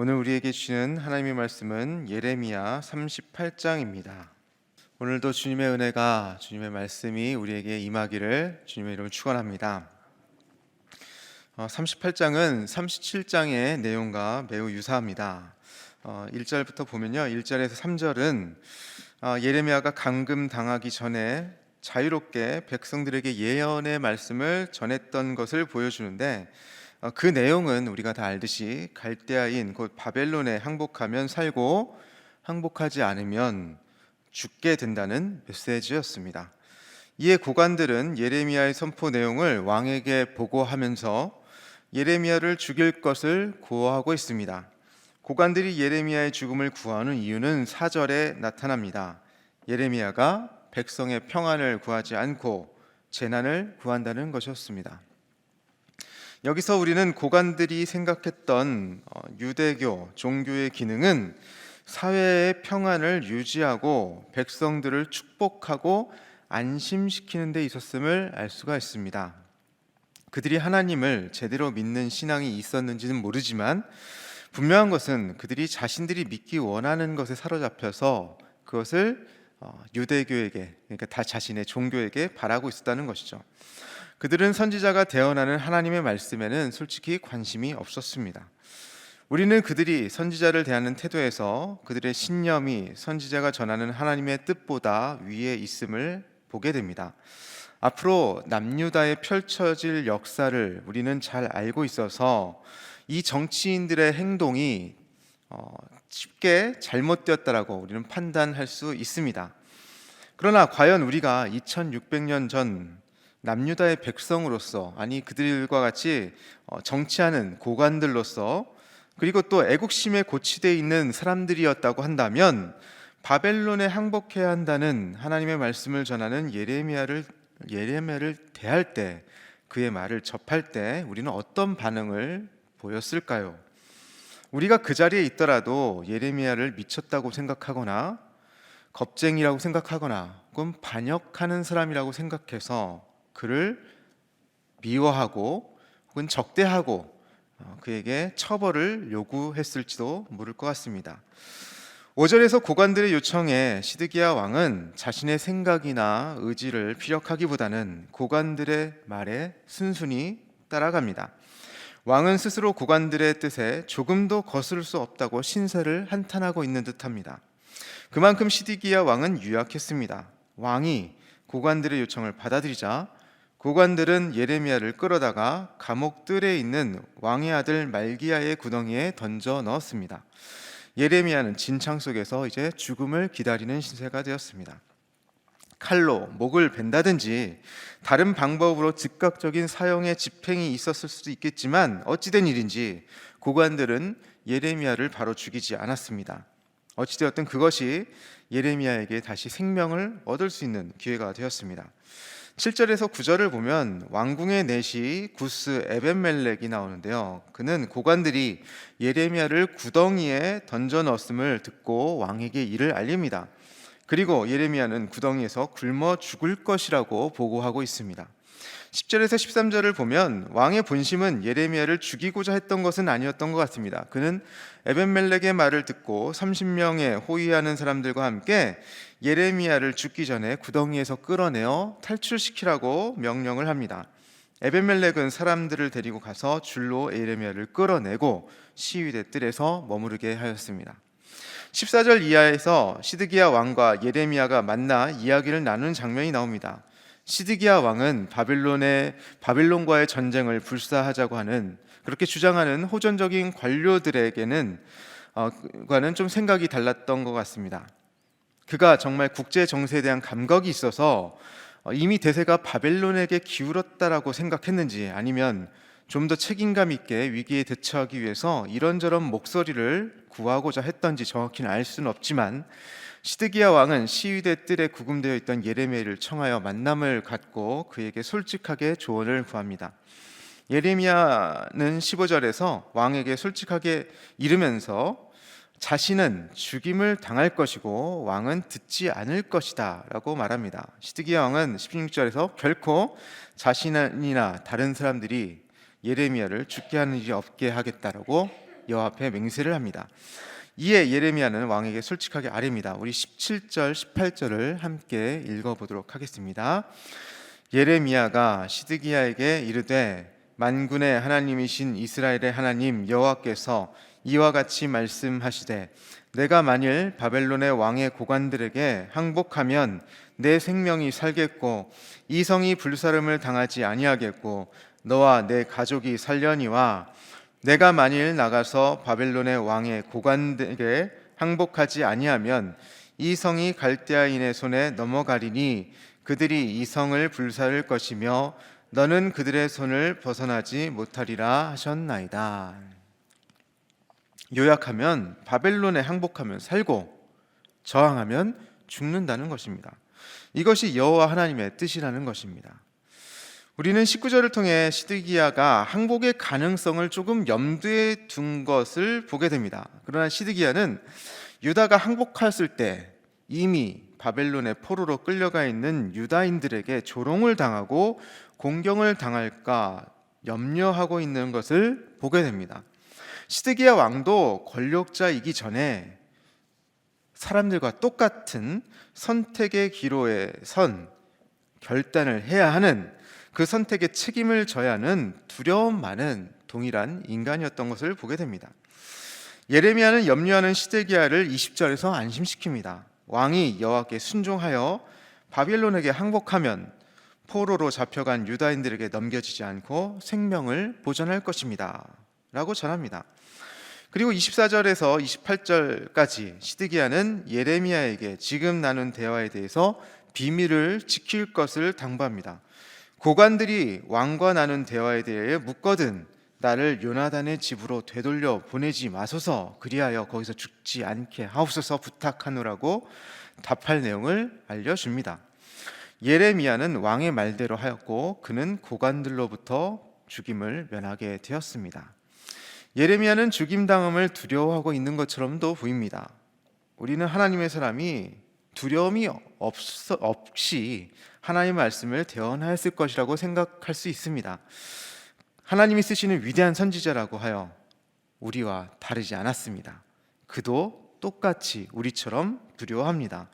오늘 우리에게 주시는 하나님의 말씀은 예레미야 38장입니다. 오늘도 주님의 은혜가, 주님의 말씀이 우리에게 임하기를 주님의 이름으로 축원합니다. 38장은 37장의 내용과 매우 유사합니다. 1절부터 보면요, 1절에서 3절은 예레미야가 감금당하기 전에 자유롭게 백성들에게 예언의 말씀을 전했던 것을 보여주는데, 그 내용은 우리가 다 알듯이 갈대아인 곧 바벨론에 항복하면 살고 항복하지 않으면 죽게 된다는 메시지였습니다. 이에 고관들은 예레미야의 선포 내용을 왕에게 보고하면서 예레미야를 죽일 것을 고하고 있습니다. 고관들이 예레미야의 죽음을 구하는 이유는 4절에 나타납니다. 예레미야가 백성의 평안을 구하지 않고 재난을 구한다는 것이었습니다. 여기서 우리는 고관들이 생각했던 유대교 종교의 기능은 사회의 평안을 유지하고 백성들을 축복하고 안심시키는 데 있었음을 알 수가 있습니다. 그들이 하나님을 제대로 믿는 신앙이 있었는지는 모르지만 분명한 것은 그들이 자신들이 믿기 원하는 것에 사로잡혀서 그것을 유대교에게, 그러니까 다 자신의 종교에게 바라고 있었다는 것이죠. 그들은 선지자가 대언하는 하나님의 말씀에는 솔직히 관심이 없었습니다. 우리는 그들이 선지자를 대하는 태도에서 그들의 신념이 선지자가 전하는 하나님의 뜻보다 위에 있음을 보게 됩니다. 앞으로 남유다에 펼쳐질 역사를 우리는 잘 알고 있어서 이 정치인들의 행동이 쉽게 잘못되었다라고 우리는 판단할 수 있습니다. 그러나 과연 우리가 2600년 전 남유다의 백성으로서, 아니 그들과 같이 정치하는 고관들로서, 그리고 또 애국심에 고취되어 있는 사람들이었다고 한다면 바벨론에 항복해야 한다는 하나님의 말씀을 전하는 예레미야를 대할 때, 그의 말을 접할 때 우리는 어떤 반응을 보였을까요? 우리가 그 자리에 있더라도 예레미야를 미쳤다고 생각하거나 겁쟁이라고 생각하거나 혹은 반역하는 사람이라고 생각해서 그를 미워하고 혹은 적대하고 그에게 처벌을 요구했을지도 모를 것 같습니다. 5절에서 고관들의 요청에 시드기야 왕은 자신의 생각이나 의지를 피력하기보다는 고관들의 말에 순순히 따라갑니다. 왕은 스스로 고관들의 뜻에 조금도 거스를 수 없다고 신세를 한탄하고 있는 듯합니다. 그만큼 시드기야 왕은 유약했습니다. 왕이 고관들의 요청을 받아들이자 고관들은 예레미야를 끌어다가 감옥 뜰에 있는 왕의 아들 말기야의 구덩이에 던져 넣었습니다. 예레미야는 진창 속에서 이제 죽음을 기다리는 신세가 되었습니다. 칼로 목을 벤다든지 다른 방법으로 즉각적인 사형의 집행이 있었을 수도 있겠지만 어찌된 일인지 고관들은 예레미야를 바로 죽이지 않았습니다. 어찌되었든 그것이 예레미야에게 다시 생명을 얻을 수 있는 기회가 되었습니다. 7절에서 9절을 보면 왕궁의 내시 구스 에벤멜렉이 나오는데요, 그는 고관들이 예레미야를 구덩이에 던져 넣었음을 듣고 왕에게 이를 알립니다. 그리고 예레미야는 구덩이에서 굶어 죽을 것이라고 보고하고 있습니다. 10절에서 13절을 보면 왕의 본심은 예레미야를 죽이고자 했던 것은 아니었던 것 같습니다. 그는 에벤멜렉의 말을 듣고 30명의 호위하는 사람들과 함께 예레미야를 죽기 전에 구덩이에서 끌어내어 탈출시키라고 명령을 합니다. 에벤멜렉은 사람들을 데리고 가서 줄로 예레미야를 끌어내고 시위대 뜰에서 머무르게 하였습니다. 14절 이하에서 시드기야 왕과 예레미야가 만나 이야기를 나누는 장면이 나옵니다. 시드기야 왕은 바벨론과의 전쟁을 불사하자고 하는, 그렇게 주장하는 호전적인 관료들에게는 과는 좀 생각이 달랐던 것 같습니다. 그가 정말 국제 정세에 대한 감각이 있어서 이미 대세가 바벨론에게 기울었다라고 생각했는지, 아니면 좀 더 책임감 있게 위기에 대처하기 위해서 이런저런 목소리를 구하고자 했던지 정확히는 알 수는 없지만, 시드기야 왕은 시위대 뜰에 구금되어 있던 예레미야를 청하여 만남을 갖고 그에게 솔직하게 조언을 구합니다. 예레미야는 15절에서 왕에게 솔직하게 이르면서 자신은 죽임을 당할 것이고 왕은 듣지 않을 것이다 라고 말합니다. 시드기야 왕은 16절에서 결코 자신이나 다른 사람들이 예레미야를 죽게 하는 일이 없게 하겠다라고 여호와 앞에 맹세를 합니다. 이에 예레미야는 왕에게 솔직하게 아뢰입니다. 우리 17절, 18절을 함께 읽어보도록 하겠습니다. 예레미야가 시드기야에게 이르되 만군의 하나님이신 이스라엘의 하나님 여호와께서 이와 같이 말씀하시되 내가 만일 바벨론의 왕의 고관들에게 항복하면 내 생명이 살겠고 이 성이 불사름을 당하지 아니하겠고 너와 내 가족이 살려니와 내가 만일 나가서 바벨론의 왕의 고관들에게 항복하지 아니하면 이 성이 갈대아인의 손에 넘어가리니 그들이 이 성을 불사를 것이며 너는 그들의 손을 벗어나지 못하리라 하셨나이다. 요약하면 바벨론에 항복하면 살고 저항하면 죽는다는 것입니다. 이것이 여호와 하나님의 뜻이라는 것입니다. 우리는 19절을 통해 시드기야가 항복의 가능성을 조금 염두에 둔 것을 보게 됩니다. 그러나 시드기야는 유다가 항복했을 때 이미 바벨론의 포로로 끌려가 있는 유다인들에게 조롱을 당하고 공경을 당할까 염려하고 있는 것을 보게 됩니다. 시드기야 왕도 권력자이기 전에 사람들과 똑같은 선택의 기로에 선 결단을 해야 하는, 그 선택에 책임을 져야 하는 두려움 많은 동일한 인간이었던 것을 보게 됩니다. 예레미야는 염려하는 시드기야를 20절에서 안심시킵니다. 왕이 여호와께 순종하여 바벨론에게 항복하면 포로로 잡혀간 유다인들에게 넘겨지지 않고 생명을 보존할 것입니다 라고 전합니다. 그리고 24절에서 28절까지 시드기야는 예레미야에게 지금 나눈 대화에 대해서 비밀을 지킬 것을 당부합니다. 고관들이 왕과 나눈 대화에 대해 묻거든 나를 요나단의 집으로 되돌려 보내지 마소서, 그리하여 거기서 죽지 않게 하옵소서 부탁하노라고 답할 내용을 알려줍니다. 예레미야는 왕의 말대로 하였고 그는 고관들로부터 죽임을 면하게 되었습니다. 예레미야는 죽임당함을 두려워하고 있는 것처럼도 보입니다. 우리는 하나님의 사람이 두려움이 없이 하나님의 말씀을 대언하였을 것이라고 생각할 수 있습니다. 하나님이 쓰시는 위대한 선지자라고 하여 우리와 다르지 않았습니다. 그도 똑같이 우리처럼 두려워합니다.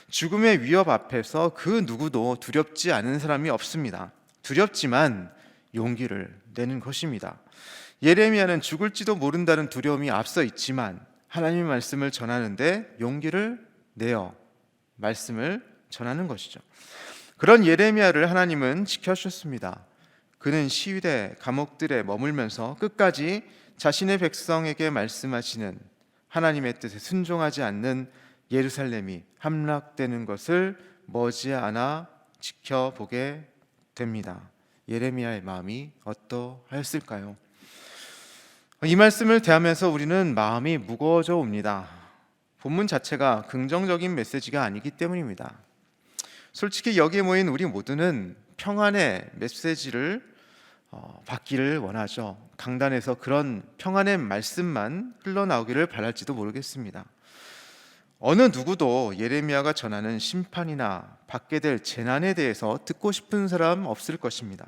죽음의 위협 앞에서 그 누구도 두렵지 않은 사람이 없습니다. 두렵지만 용기를 내는 것입니다. 예레미야는 죽을지도 모른다는 두려움이 앞서 있지만 하나님의 말씀을 전하는데 용기를 내어 말씀을 전하는 것이죠. 그런 예레미야를 하나님은 지켜주셨습니다. 그는 시위대 감옥들에 머물면서 끝까지 자신의 백성에게 말씀하시는 하나님의 뜻에 순종하지 않는 예루살렘이 함락되는 것을 머지않아 지켜보게 됩니다. 예레미야의 마음이 어떠하였을까요? 이 말씀을 대하면서 우리는 마음이 무거워져 옵니다. 본문 자체가 긍정적인 메시지가 아니기 때문입니다. 솔직히 여기에 모인 우리 모두는 평안의 메시지를 받기를 원하죠. 강단에서 그런 평안의 말씀만 흘러나오기를 바랄지도 모르겠습니다. 어느 누구도 예레미야가 전하는 심판이나 받게 될 재난에 대해서 듣고 싶은 사람 없을 것입니다.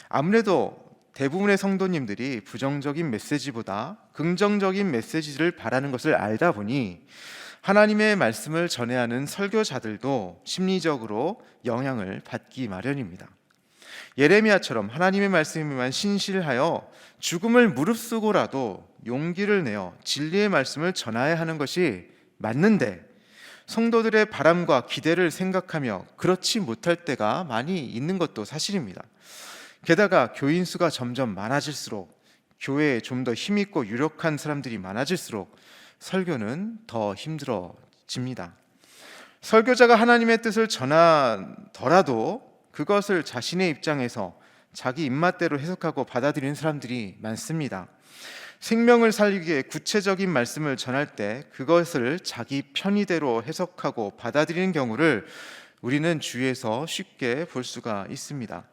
아무래도 대부분의 성도님들이 부정적인 메시지보다 긍정적인 메시지를 바라는 것을 알다 보니 하나님의 말씀을 전해야 하는 설교자들도 심리적으로 영향을 받기 마련입니다. 예레미야처럼 하나님의 말씀에만 신실하여 죽음을 무릅쓰고라도 용기를 내어 진리의 말씀을 전해야 하는 것이 맞는데 성도들의 바람과 기대를 생각하며 그렇지 못할 때가 많이 있는 것도 사실입니다. 게다가 교인 수가 점점 많아질수록 교회에 좀 더 힘있고 유력한 사람들이 많아질수록 설교는 더 힘들어집니다. 설교자가 하나님의 뜻을 전하더라도 그것을 자신의 입장에서 자기 입맛대로 해석하고 받아들이는 사람들이 많습니다. 생명을 살리기 위해 구체적인 말씀을 전할 때 그것을 자기 편의대로 해석하고 받아들이는 경우를 우리는 주위에서 쉽게 볼 수가 있습니다.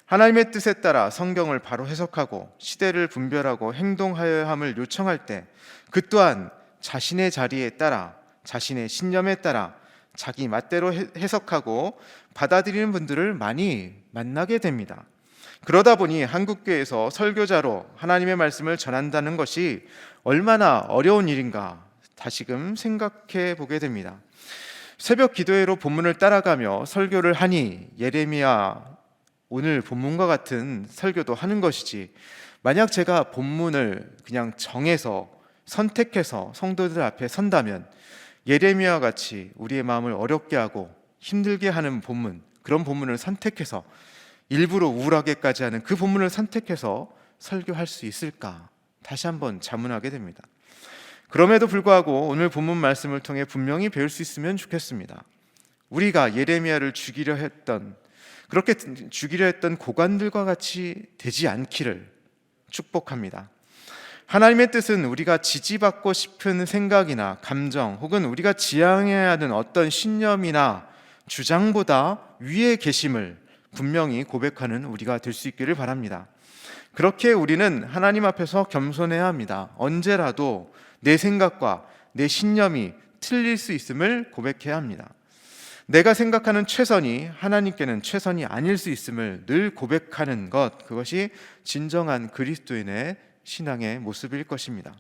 하나님의 뜻에 따라 성경을 바로 해석하고 시대를 분별하고 행동하여야 함을 요청할 때 그 또한 자신의 자리에 따라 자신의 신념에 따라 자기 맛대로 해석하고 받아들이는 분들을 많이 만나게 됩니다. 그러다 보니 한국교회에서 설교자로 하나님의 말씀을 전한다는 것이 얼마나 어려운 일인가 다시금 생각해 보게 됩니다. 새벽 기도회로 본문을 따라가며 설교를 하니 예레미야 오늘 본문과 같은 설교도 하는 것이지, 만약 제가 본문을 그냥 정해서 선택해서 성도들 앞에 선다면 예레미야와 같이 우리의 마음을 어렵게 하고 힘들게 하는 본문, 그런 본문을 선택해서 일부러 우울하게까지 하는 그 본문을 선택해서 설교할 수 있을까 다시 한번 자문하게 됩니다. 그럼에도 불구하고 오늘 본문 말씀을 통해 분명히 배울 수 있으면 좋겠습니다. 우리가 예레미야를 그렇게 죽이려 했던 고관들과 같이 되지 않기를 축복합니다. 하나님의 뜻은 우리가 지지받고 싶은 생각이나 감정 혹은 우리가 지향해야 하는 어떤 신념이나 주장보다 위에 계심을 분명히 고백하는 우리가 될 수 있기를 바랍니다. 그렇게 우리는 하나님 앞에서 겸손해야 합니다. 언제라도 내 생각과 내 신념이 틀릴 수 있음을 고백해야 합니다. 내가 생각하는 최선이 하나님께는 최선이 아닐 수 있음을 늘 고백하는 것, 그것이 진정한 그리스도인의 신앙의 모습일 것입니다.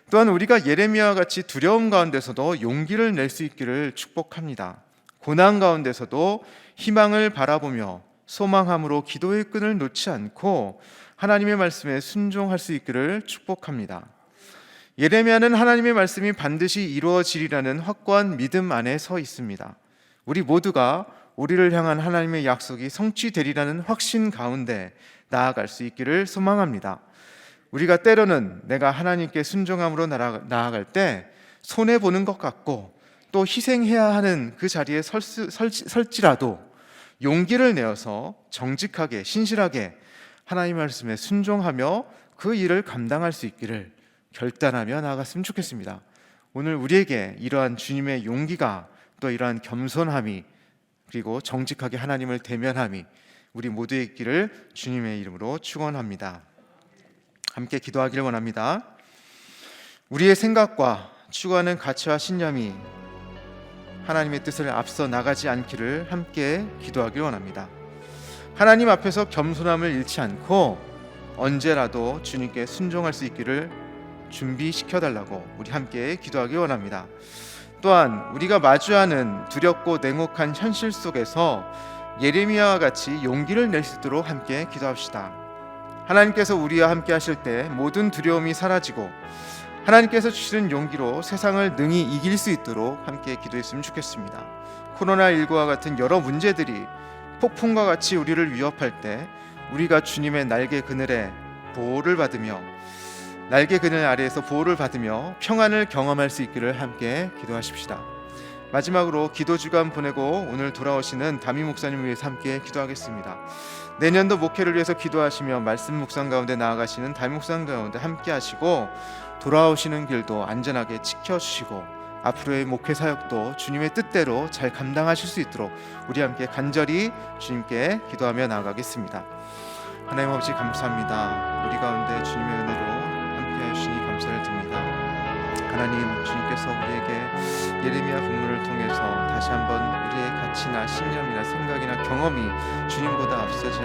또한 우리가 예레미야와 같이 두려움 가운데서도 용기를 낼 수 있기를 축복합니다. 고난 가운데서도 희망을 바라보며 소망함으로 기도의 끈을 놓지 않고 하나님의 말씀에 순종할 수 있기를 축복합니다. 예레미야는 하나님의 말씀이 반드시 이루어지리라는 확고한 믿음 안에 서 있습니다. 우리 모두가 우리를 향한 하나님의 약속이 성취되리라는 확신 가운데 나아갈 수 있기를 소망합니다. 우리가 때로는 내가 하나님께 순종함으로 나아갈 때 손해보는 것 같고 또 희생해야 하는 그 자리에 설지라도 용기를 내어서 정직하게 신실하게 하나님 말씀에 순종하며 그 일을 감당할 수 있기를 결단하며 나아갔으면 좋겠습니다. 오늘 우리에게 이러한 주님의 용기가, 또 이러한 겸손함이, 그리고 정직하게 하나님을 대면함이 우리 모두의 있기를 주님의 이름으로 축원합니다. 함께 기도하기를 원합니다. 우리의 생각과 추구하는 가치와 신념이 하나님의 뜻을 앞서 나가지 않기를 함께 기도하기를 원합니다. 하나님 앞에서 겸손함을 잃지 않고 언제라도 주님께 순종할 수 있기를 준비시켜달라고 우리 함께 기도하기 원합니다. 또한 우리가 마주하는 두렵고 냉혹한 현실 속에서 예레미야와 같이 용기를 낼 수 있도록 함께 기도합시다. 하나님께서 우리와 함께 하실 때 모든 두려움이 사라지고 하나님께서 주시는 용기로 세상을 능히 이길 수 있도록 함께 기도했으면 좋겠습니다. 코로나19와 같은 여러 문제들이 폭풍과 같이 우리를 위협할 때 우리가 주님의 날개 그늘에 보호를 받으며, 날개 그늘 아래에서 보호를 받으며 평안을 경험할 수 있기를 함께 기도하십시다. 마지막으로 기도 주간 보내고 오늘 돌아오시는 담임 목사님을 위해서 함께 기도하겠습니다. 내년도 목회를 위해서 기도하시며 말씀 묵상 가운데 나아가시는 담임 목사님 가운데 함께 하시고 돌아오시는 길도 안전하게 지켜주시고 앞으로의 목회 사역도 주님의 뜻대로 잘 감당하실 수 있도록 우리 함께 간절히 주님께 기도하며 나아가겠습니다. 하나님 아버지 감사합니다. 우리 가운데 주님의 은혜로 함께 하시니 감사를 드립니다. 하나님, 주님께서 우리에게 예레미야 본문을 통해서 다시 한번 우리의 가치나 신념이나 생각이나 경험이 주님보다 앞서지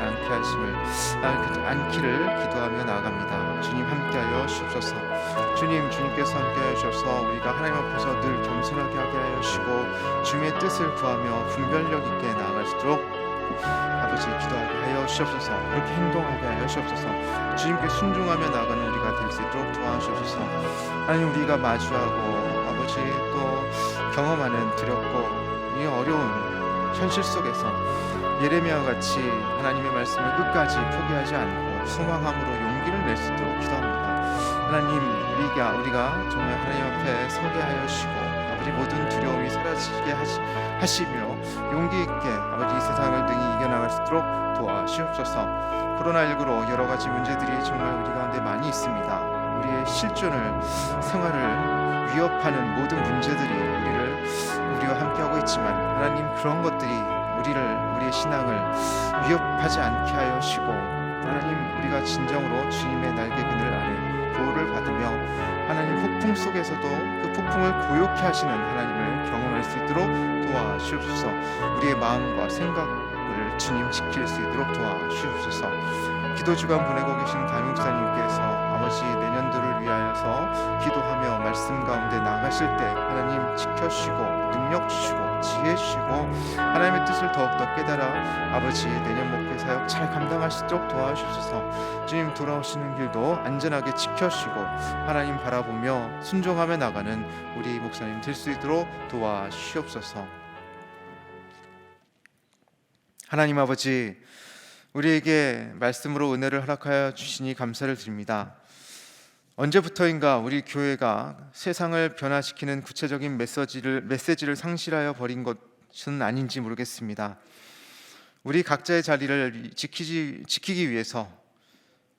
않기를 기도하며 나아갑니다. 주님 함께하여 주옵소서. 주님께서 함께하여 주셔서 우리가 하나님 앞에서 늘 겸손하게 하게 하여 주시고 주님의 뜻을 구하며 분별력 있게 나아갈 수 있도록 아버지 기도하게 하여 주옵소서. 그렇게 행동하게 하여 주옵소서. 주님께 순종하며 나아가는 우리가 될 수 있도록 도와주옵소서. 하나님, 우리가 마주하고 아버지 또 경험하는 두렵고 이 어려운 현실 속에서 예레미야와 같이 하나님의 말씀을 끝까지 포기하지 않고 소망함으로 용기를 낼 수 있도록 기도합니다. 하나님, 우리가 정말 하나님 앞에 서게 하여 주시고 아버지 모든 두려움이 사라지게 하시며 용기 있게 아버지 이 세상을 능히 이겨나갈 수 있도록 도와주옵소서. 코로나19로 여러 가지 문제들이 정말 우리 가운데 많이 있습니다. 우리의 실존을, 생활을 위협하는 모든 문제들이 우리와 함께하고 있지만 하나님, 그런 것들이 우리의 신앙을 위협하지 않게 하여 주시고 하나님, 우리가 진정으로 주님의 날개 그늘 아래 보호를 받으며 하나님 폭풍 속에서도 그 폭풍을 고요케 하시는 하나님을 경험할 수 있도록 도와주옵소서. 우리의 마음과 생각을 주님 지킬 수 있도록 도와주옵소서. 기도 주간 보내고 계신 담임 목사님께서 아버지 내년도를 위하여서 기도하며 말씀 가운데 나가실 때 하나님 지켜주시고 능력 주시고 지혜 주시고 하나님의 뜻을 더욱더 깨달아 아버지 내년 목회 사역 잘 감당할 수 있도록 도와주셔서 주님 돌아오시는 길도 안전하게 지켜주시고 하나님 바라보며 순종하며 나가는 우리 목사님 될 수 있도록 도와주시옵소서. 하나님 아버지, 우리에게 말씀으로 은혜를 허락하여 주시니 감사를 드립니다. 언제부터인가 우리 교회가 세상을 변화시키는 구체적인 메시지를 상실하여 버린 것은 아닌지 모르겠습니다. 우리 각자의 자리를 지키기 위해서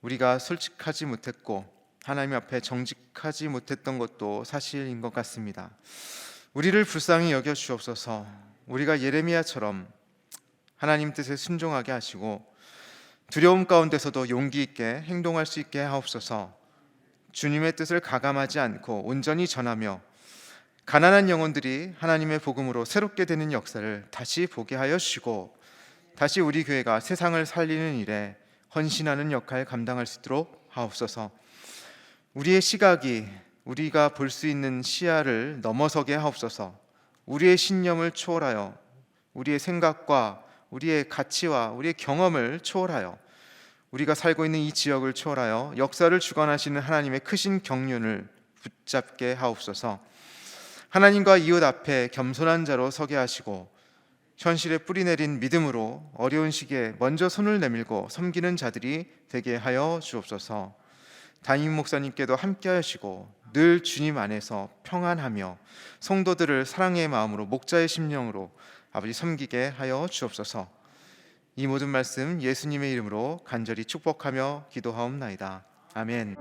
우리가 솔직하지 못했고 하나님 앞에 정직하지 못했던 것도 사실인 것 같습니다. 우리를 불쌍히 여겨 주옵소서. 우리가 예레미야처럼 하나님 뜻에 순종하게 하시고 두려움 가운데서도 용기 있게 행동할 수 있게 하옵소서. 주님의 뜻을 가감하지 않고 온전히 전하며 가난한 영혼들이 하나님의 복음으로 새롭게 되는 역사를 다시 보게 하여 주시고 다시 우리 교회가 세상을 살리는 일에 헌신하는 역할 감당할 수 있도록 하옵소서. 우리의 시각이 우리가 볼 수 있는 시야를 넘어서게 하옵소서. 우리의 신념을 초월하여 우리의 생각과 우리의 가치와 우리의 경험을 초월하여 우리가 살고 있는 이 지역을 초월하여 역사를 주관하시는 하나님의 크신 경륜을 붙잡게 하옵소서. 하나님과 이웃 앞에 겸손한 자로 서게 하시고 현실에 뿌리 내린 믿음으로 어려운 시기에 먼저 손을 내밀고 섬기는 자들이 되게 하여 주옵소서. 담임 목사님께도 함께 하시고 늘 주님 안에서 평안하며 성도들을 사랑의 마음으로 목자의 심령으로 아버지 섬기게 하여 주옵소서. 이 모든 말씀 예수님의 이름으로 간절히 축복하며 기도하옵나이다. 아멘.